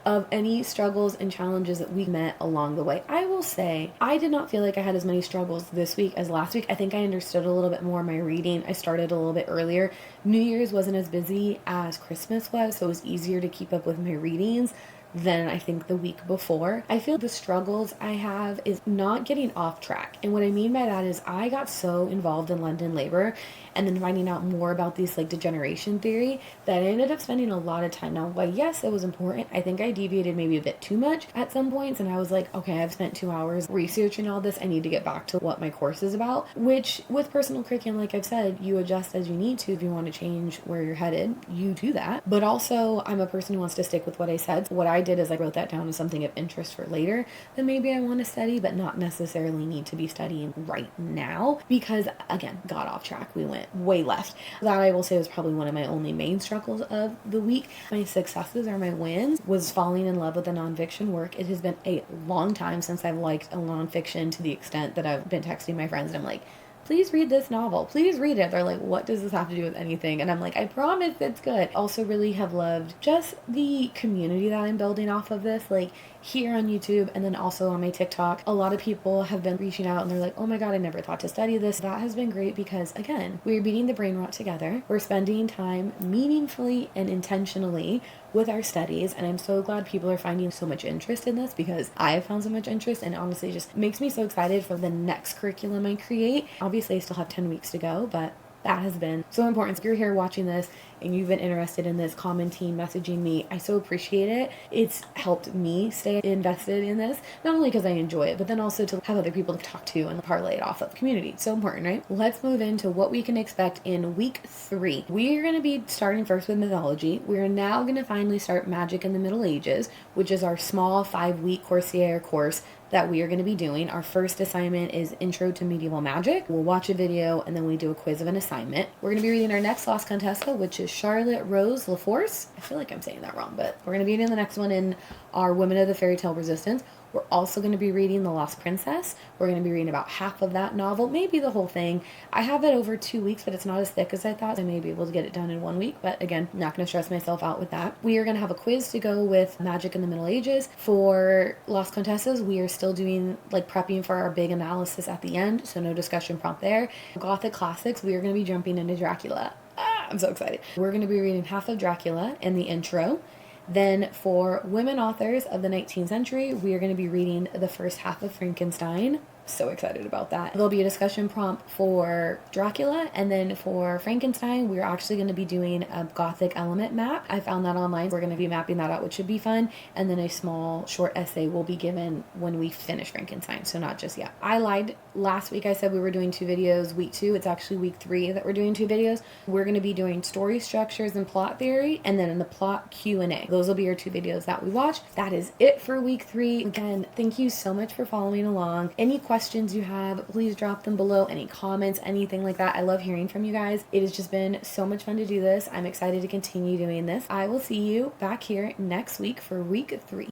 Speaker 1: of any struggles and challenges that we met along the way. I will say, I did not feel like I had as many struggles this week as last week. I think I understood a little bit more my reading. I started a little bit earlier. New Year's wasn't as busy as Christmas was, so it was easier to keep up with my readings than I think the week before. I feel the struggles I have is not getting off track. And what I mean by that is I got so involved in London labor and then finding out more about these like degeneration theory that I ended up spending a lot of time. Now, while yes, it was important, I think I deviated maybe a bit too much at some points, and I was like, okay, I've spent 2 hours researching all this. I need to get back to what my course is about, which with personal curriculum, like I've said, you adjust as you need to. If you want to change where you're headed, you do that. But also, I'm a person who wants to stick with what I said. What I did is I wrote that down as something of interest for later that maybe I want to study, but not necessarily need to be studying right now, because again, got off track. We went way left. That I will say was probably one of my only main struggles of the week. My successes or my wins was falling in love with the nonfiction work. It has been a long time since I've liked a nonfiction to the extent that I've been texting my friends and I'm like, please read this novel. Please read it. They're like, what does this have to do with anything? And I'm like, I promise it's good. Also really have loved just the community that I'm building off of this, like here on YouTube and then also on my TikTok. A lot of people have been reaching out and they're like, oh my God, I never thought to study this. That has been great because again, we're beating the brain rot together. We're spending time meaningfully and intentionally with our studies, and I'm so glad people are finding so much interest in this because I have found so much interest, and honestly just makes me so excited for the next curriculum I create. Obviously I still have 10 weeks to go, but that has been so important. If you're here watching this and you've been interested in this, commenting, messaging me, I so appreciate it. It's helped me stay invested in this, not only because I enjoy it, but then also to have other people to talk to and parlay it off of. Community, so important, right? Let's move into what we can expect in week 3. We are going to be starting first with mythology. We're now going to finally start magic in the Middle Ages, which is our small 5-week Coursier course that we are going to be doing. Our first assignment is Intro to Medieval Magic. We'll watch a video and then we do a quiz of an assignment. We're going to be reading our next Lost Contessa, which is Charlotte Rose LaForce. I feel like I'm saying that wrong, but we're going to be reading the next one in our Women of the Fairy Tale Resistance. We're also going to be reading The Lost Princess. We're going to be reading about half of that novel, maybe the whole thing. I have it over 2 weeks, but it's not as thick as I thought. I may be able to get it done in 1 week, but again, not going to stress myself out with that. We are going to have a quiz to go with Magic in the Middle Ages. For Lost Conteuses, we are still doing, like, prepping for our big analysis at the end, so no discussion prompt there. Gothic Classics, we are going to be jumping into Dracula. I'm so excited. We're going to be reading half of Dracula in the intro. Then for women authors of the 19th century, we are going to be reading the first half of Frankenstein. So excited about that. There'll be a discussion prompt for Dracula, and then for Frankenstein, we're actually going to be doing a Gothic element map. I found that online. We're going to be mapping that out, which should be fun. And then a small short essay will be given when we finish Frankenstein, so not just yet. I lied. Last week I said we were doing 2 videos. Week 2, it's actually week 3 that we're doing 2 videos. We're going to be doing story structures and plot theory, and then in the plot Q&A. Those will be our 2 videos that we watch. That is it for week 3. Again, thank you so much for following along. Any questions you have, please drop them below. Any comments, anything like that. I love hearing from you guys. It has just been so much fun to do this. I'm excited to continue doing this. I will see you back here next week for week 3.